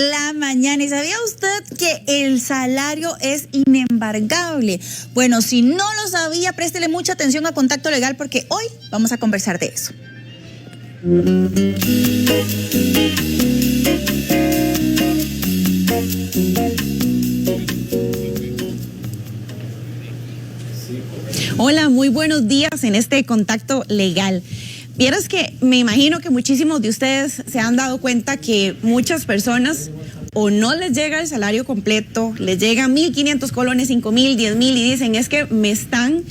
la mañana. ¿Y sabía usted que el salario es inembargable? Bueno, si no lo sabía, préstele mucha atención a Contacto Legal porque hoy vamos a conversar de eso. Hola, muy buenos días en este Contacto Legal. Vieras que me imagino que muchísimos de ustedes se han dado cuenta que muchas personas o no les llega el salario completo, les llegan 1.500 colones, 5.000, 10.000 y dicen es que me están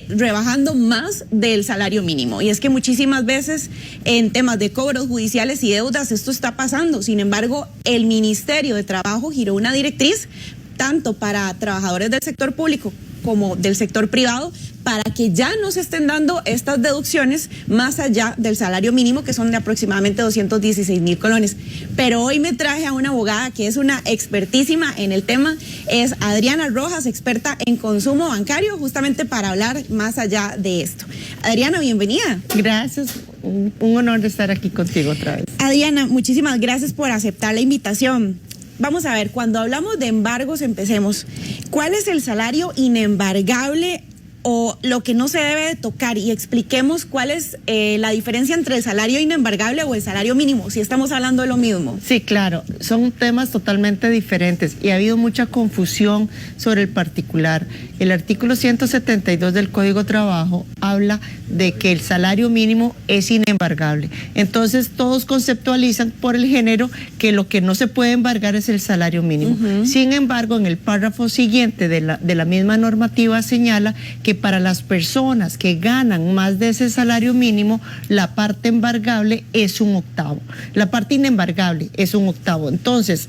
rebajando más del salario mínimo. Y es que muchísimas veces en temas de cobros judiciales y deudas esto está pasando. Sin embargo, el Ministerio de Trabajo giró una directriz tanto para trabajadores del sector público como del sector privado, para que ya no se estén dando estas deducciones más allá del salario mínimo, que son de aproximadamente 216.000 colones. Pero hoy me traje a una abogada que es una expertísima en el tema, es Adriana Rojas, experta en consumo bancario, justamente para hablar más allá de esto. Adriana, bienvenida. Gracias, un honor de estar aquí contigo otra vez. Adriana, muchísimas gracias por aceptar la invitación. Vamos a ver, cuando hablamos de embargos, empecemos. ¿Cuál es el salario inembargable o lo que no se debe de tocar? Y expliquemos cuál es la diferencia entre el salario inembargable o el salario mínimo, si estamos hablando de lo mismo. Sí, claro, son temas totalmente diferentes y ha habido mucha confusión sobre el particular. El artículo 172 del Código de Trabajo habla de que el salario mínimo es inembargable. Entonces todos conceptualizan por el género que lo que no se puede embargar es el salario mínimo. Sin embargo, en el párrafo siguiente de la misma normativa señala que para las personas que ganan más de ese salario mínimo, la parte embargable es un octavo. La parte inembargable es un octavo. Entonces,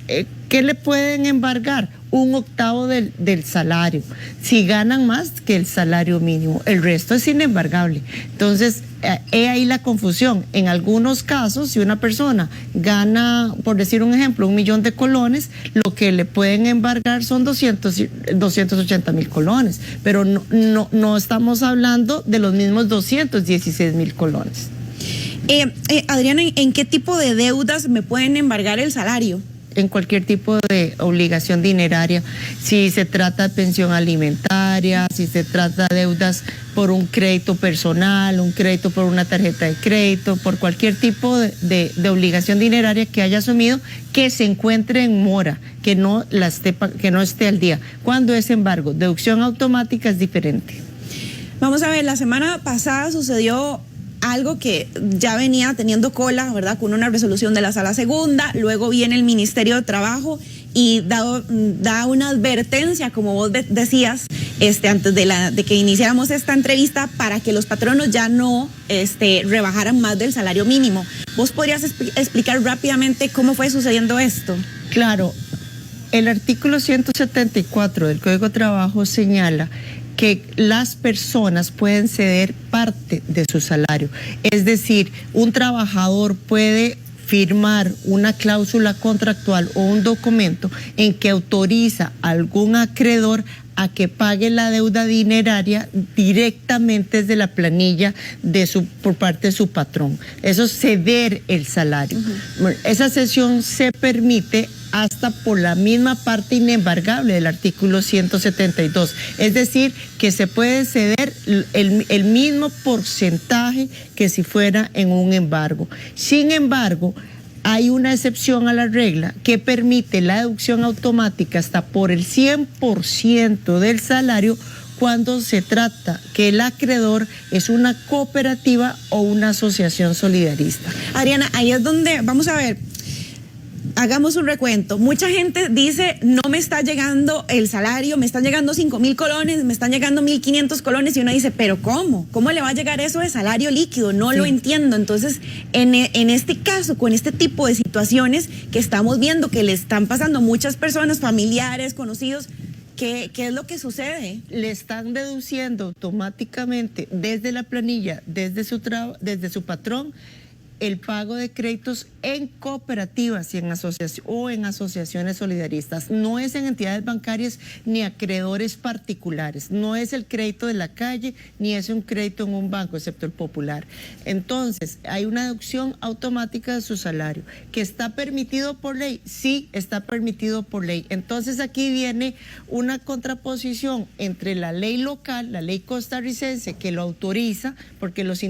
¿qué le pueden embargar? Un octavo del salario, si ganan más que el salario mínimo. El resto es inembargable. Entonces, he ahí la confusión. En algunos casos, si una persona gana, por decir un ejemplo, 1.000.000 de colones, lo que le pueden embargar son 280.000 colones, pero no estamos hablando de los mismos 216.000 colones. Adriana, ¿en qué tipo de deudas me pueden embargar el salario? En cualquier tipo de obligación dineraria, si se trata de pensión alimentaria, si se trata de deudas por un crédito personal, un crédito por una tarjeta de crédito, por cualquier tipo de obligación dineraria que haya asumido, que se encuentre en mora, que no esté al día. Cuando es embargo, deducción automática es diferente. Vamos a ver, la semana pasada sucedió algo que ya venía teniendo cola, ¿verdad? Con una resolución de la Sala Segunda, luego viene el Ministerio de Trabajo y da una advertencia, como vos decías, antes de que iniciáramos esta entrevista, para que los patronos ya no rebajaran más del salario mínimo. ¿Vos podrías explicar rápidamente cómo fue sucediendo esto? Claro, el artículo 174 del Código de Trabajo señala que las personas pueden ceder parte de su salario. Es decir, un trabajador puede firmar una cláusula contractual o un documento en que autoriza a algún acreedor a que pague la deuda dineraria directamente desde la planilla por parte de su patrón. Eso es ceder el salario. Esa cesión se permite hasta por la misma parte inembargable del artículo 172. Es decir, que se puede ceder el mismo porcentaje que si fuera en un embargo. Sin embargo, hay una excepción a la regla que permite la deducción automática hasta por el 100% del salario cuando se trata que el acreedor es una cooperativa o una asociación solidarista. Adriana, ahí es donde, vamos a ver, hagamos un recuento. Mucha gente dice, no me está llegando el salario, me están llegando 5.000 colones, me están llegando 1.500 colones, y uno dice, pero ¿cómo? ¿Cómo le va a llegar eso de salario líquido? No lo entiendo. Entonces, en este caso, con este tipo de situaciones que estamos viendo que le están pasando a muchas personas, familiares, conocidos, ¿qué es lo que sucede? Le están deduciendo automáticamente desde la planilla, desde su patrón, el pago de créditos en cooperativas y en asociaciones solidaristas. No es en entidades bancarias ni acreedores particulares. No es el crédito de la calle ni es un crédito en un banco, excepto el popular. Entonces, hay una deducción automática de su salario. ¿Que está permitido por ley? Sí, está permitido por ley. Entonces, aquí viene una contraposición entre la ley local, la ley costarricense, que lo autoriza, porque los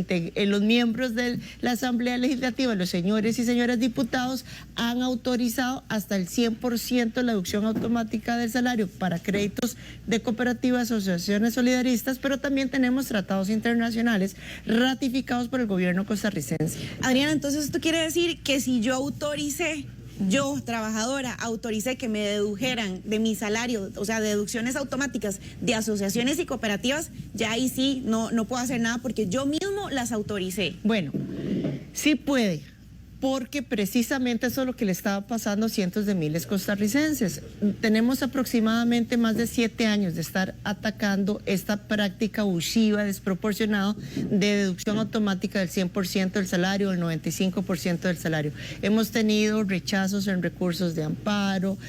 miembros de la Asamblea Legislativa, los señores y señoras diputados, han autorizado hasta el 100% la deducción automática del salario para créditos de cooperativas, asociaciones solidaristas, pero también tenemos tratados internacionales ratificados por el gobierno costarricense. Adriana, entonces esto quiere decir que si yo trabajadora, autoricé que me dedujeran de mi salario, o sea, deducciones automáticas de asociaciones y cooperativas, ya ahí sí no puedo hacer nada porque yo mismo las autoricé. Bueno, sí puede, porque precisamente eso es lo que le estaba pasando a cientos de miles costarricenses. Tenemos aproximadamente más de 7 años de estar atacando esta práctica abusiva, desproporcionada de deducción automática del 100% del salario, del 95% del salario. Hemos tenido rechazos en recursos de amparo,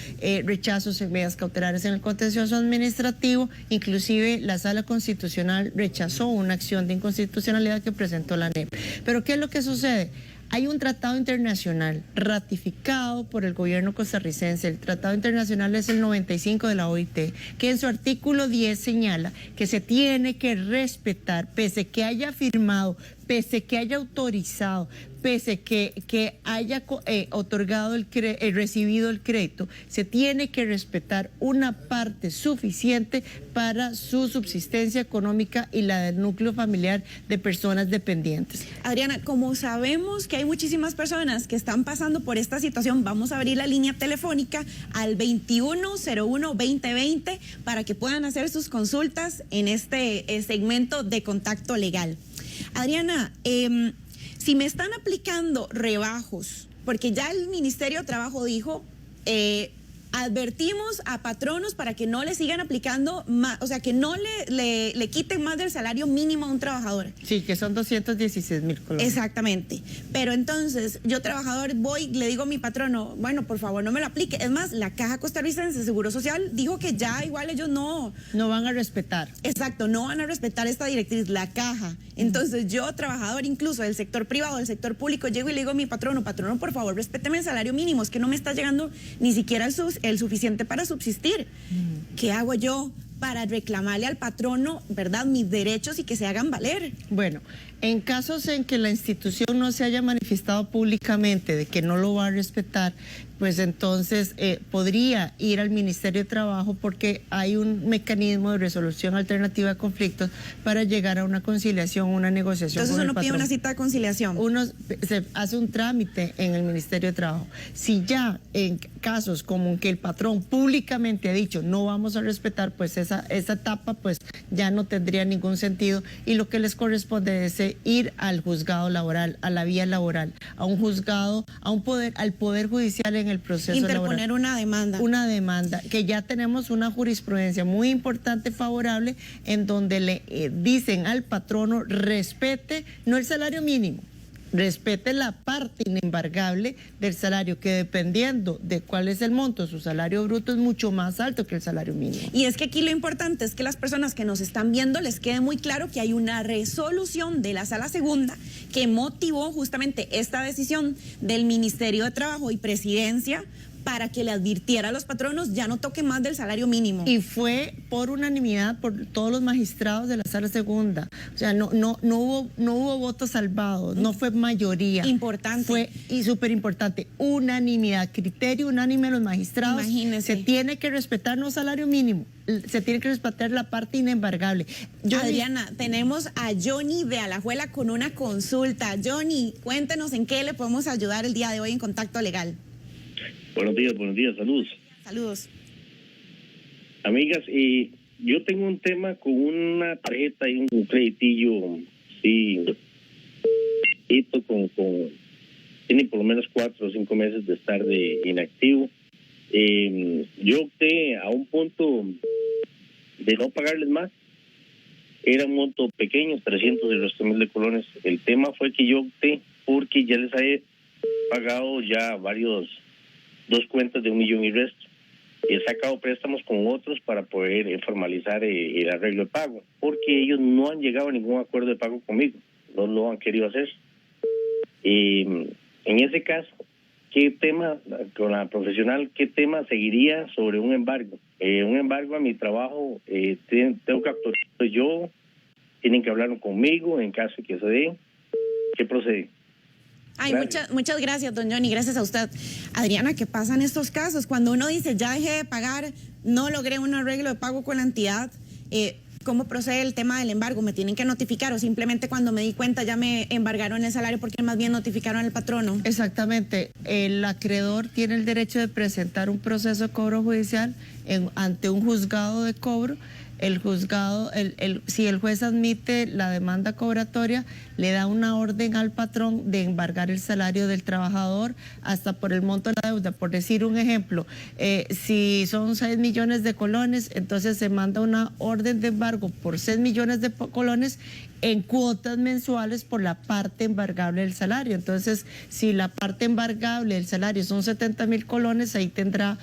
rechazos en medidas cautelares en el contencioso administrativo, inclusive la Sala Constitucional rechazó una acción de inconstitucionalidad que presentó la NEP. Pero ¿qué es lo que sucede? Hay un tratado internacional ratificado por el gobierno costarricense. El tratado internacional es el 95 de la OIT, que en su artículo 10 señala que se tiene que respetar, pese que haya firmado, pese que haya autorizado, pese que haya otorgado recibido el crédito, se tiene que respetar una parte suficiente para su subsistencia económica y la del núcleo familiar de personas dependientes. Adriana, como sabemos que hay muchísimas personas que están pasando por esta situación, vamos a abrir la línea telefónica al 2101-2020 para que puedan hacer sus consultas en este segmento de Contacto Legal. Adriana, si me están aplicando rebajos, porque ya el Ministerio de Trabajo dijo, advertimos a patronos para que no le sigan aplicando más, o sea, que no le quiten más del salario mínimo a un trabajador. Sí, que son 216,000 colones. Exactamente. Pero entonces, yo trabajador le digo a mi patrono, bueno, por favor, no me lo aplique. Es más, la Caja Costarricense de Seguro Social dijo que ya igual ellos no van a respetar. Exacto, no van a respetar esta directriz, la Caja. Entonces, yo, trabajador incluso del sector privado, del sector público, llego y le digo a mi patrono, por favor, respéteme el salario mínimo, es que no me está llegando ni siquiera el suficiente para subsistir. ¿Qué hago yo para reclamarle al patrono, verdad, mis derechos y que se hagan valer? Bueno, en casos en que la institución no se haya manifestado públicamente de que no lo va a respetar, pues entonces podría ir al Ministerio de Trabajo, porque hay un mecanismo de resolución alternativa de conflictos para llegar a una conciliación, una negociación. Entonces con el uno pide patrón. una cita de conciliación. Se hace un trámite en el Ministerio de Trabajo. Si ya en casos como que el patrón públicamente ha dicho no vamos a respetar, pues esa etapa pues ya no tendría ningún sentido, y lo que les corresponde es ir al juzgado laboral, a la vía laboral, a un juzgado, al Poder Judicial en el proceso interponer laboral. una demanda. Una demanda, que ya tenemos una jurisprudencia muy importante, favorable, en donde le dicen al patrono respete no el salario mínimo, respete la parte inembargable del salario, que dependiendo de cuál es el monto, su salario bruto es mucho más alto que el salario mínimo. Y es que aquí lo importante es que las personas que nos están viendo les quede muy claro que hay una resolución de la Sala Segunda que motivó justamente esta decisión del Ministerio de Trabajo y Presidencia para que le advirtiera a los patronos ya no toquen más del salario mínimo. Y fue por unanimidad por todos los magistrados de la Sala Segunda. O sea, no hubo votos salvados, no fue mayoría. Importante. Fue súper importante, unanimidad, criterio unánime de los magistrados. Imagínese. Se tiene que respetar no salario mínimo, se tiene que respetar la parte inembargable. Adriana, tenemos a Johnny de Alajuela con una consulta. Johnny, cuéntenos en qué le podemos ayudar el día de hoy en Contacto Legal. Buenos días, saludos. Saludos. Amigas, yo tengo un tema con una tarjeta y un creditillo, sí, tiene por lo menos 4 o 5 meses de estar de inactivo. Yo opté a un punto de no pagarles más. Era un monto pequeño, 300 de los 1,000 de colones. El tema fue que yo opté porque ya les he pagado ya dos cuentas de 1 millón y resto. Y he sacado préstamos con otros para poder formalizar el arreglo de pago, porque ellos no han llegado a ningún acuerdo de pago conmigo, no lo han querido hacer. En ese caso, ¿qué tema, con la profesional, qué tema seguiría sobre un embargo? Un embargo a mi trabajo, tengo que actuar yo, tienen que hablar conmigo en caso de que se dé. ¿Qué procede? Ay, muchas gracias, don Johnny, gracias a usted. Adriana, ¿qué pasa en estos casos? Cuando uno dice, ya dejé de pagar, no logré un arreglo de pago con la entidad, ¿cómo procede el tema del embargo? ¿Me tienen que notificar o simplemente cuando me di cuenta ya me embargaron el salario porque más bien notificaron al patrono? Exactamente. El acreedor tiene el derecho de presentar un proceso de cobro judicial ante un juzgado de cobro. El juzgado, si el juez admite la demanda cobratoria, le da una orden al patrón de embargar el salario del trabajador hasta por el monto de la deuda. Por decir un ejemplo, si son 6 millones de colones, entonces se manda una orden de embargo por 6 millones de colones en cuotas mensuales por la parte embargable del salario. Entonces, si la parte embargable del salario son 70,000 colones, ahí tendrá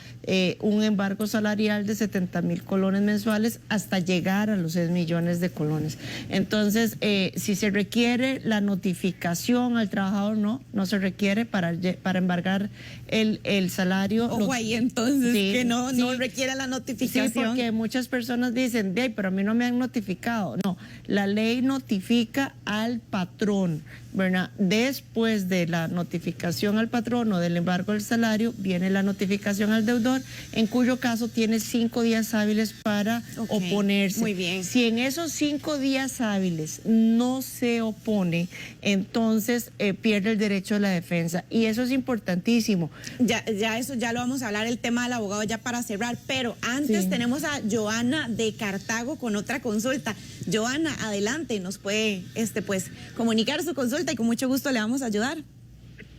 un embargo salarial de 70,000 colones mensuales hasta llegar a los 6 millones de colones. Entonces, si se requiere la notificación al trabajador, no se requiere para embargar el salario. Ojo ahí, entonces, sí, que no requiere la notificación. Sí, porque muchas personas dicen, pero a mí no me han notificado. No, la ley notifica al patrón, ¿verdad? Después de la notificación al patrón o del embargo del salario, viene la notificación al deudor, en cuyo caso tiene 5 días hábiles para oponerse. Muy bien. Si en esos 5 días hábiles no se opone, entonces pierde el derecho a la defensa. Y eso es importantísimo. Ya eso ya lo vamos a hablar, el tema del abogado ya para cerrar, pero antes tenemos a Joana de Cartago con otra consulta. Joana, adelante, nos puede pues comunicar su consulta y con mucho gusto le vamos a ayudar.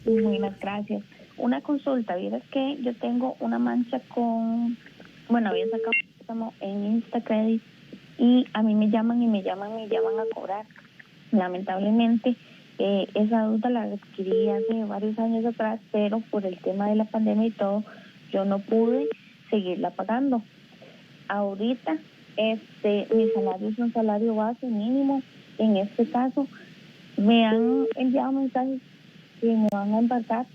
Buenas, gracias. Una consulta, vieras que yo tengo una mancha había sacado un préstamo en Instacredit y a mí me llaman a cobrar. Lamentablemente, esa deuda la adquirí hace varios años atrás, pero por el tema de la pandemia y todo, yo no pude seguirla pagando. Ahorita, mi salario es un salario base mínimo. En este caso, me han enviado mensajes que me van a embarcar,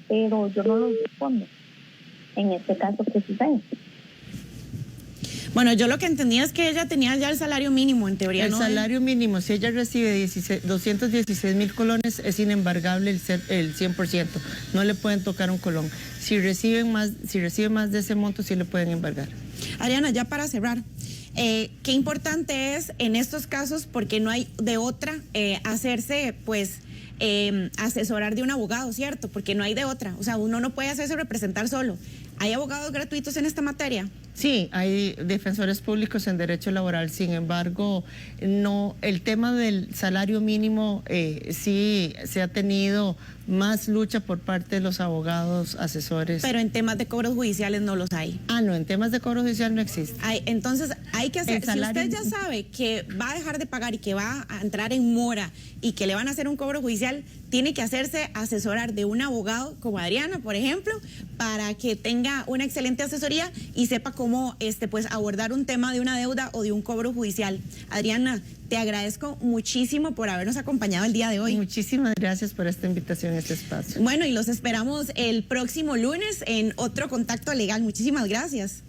pero yo no los respondo. En este caso, ¿qué sucede? Bueno, yo lo que entendía es que ella tenía ya el salario mínimo, en teoría. El salario mínimo, si ella recibe 216,000 colones, es inembargable el 100%. No le pueden tocar un colón. Si recibe más de ese monto, sí le pueden embargar. Adriana, ya para cerrar, qué importante es en estos casos, porque no hay de otra, hacerse, asesorar de un abogado, ¿cierto? Porque no hay de otra. O sea, uno no puede hacerse representar solo. ¿Hay abogados gratuitos en esta materia? Sí, hay defensores públicos en derecho laboral. Sin embargo, el tema del salario mínimo sí se ha tenido más lucha por parte de los abogados asesores. Pero en temas de cobros judiciales no los hay. No, en temas de cobro judicial no existe. Entonces hay que hacer, si usted ya sabe que va a dejar de pagar y que va a entrar en mora y que le van a hacer un cobro judicial, tiene que hacerse asesorar de un abogado como Adriana, por ejemplo, para que tenga una excelente asesoría y sepa cómo abordar un tema de una deuda o de un cobro judicial. Adriana, te agradezco muchísimo por habernos acompañado el día de hoy. Muchísimas gracias por esta invitación a este espacio. Bueno, y los esperamos el próximo lunes en otro Contacto Legal. Muchísimas gracias.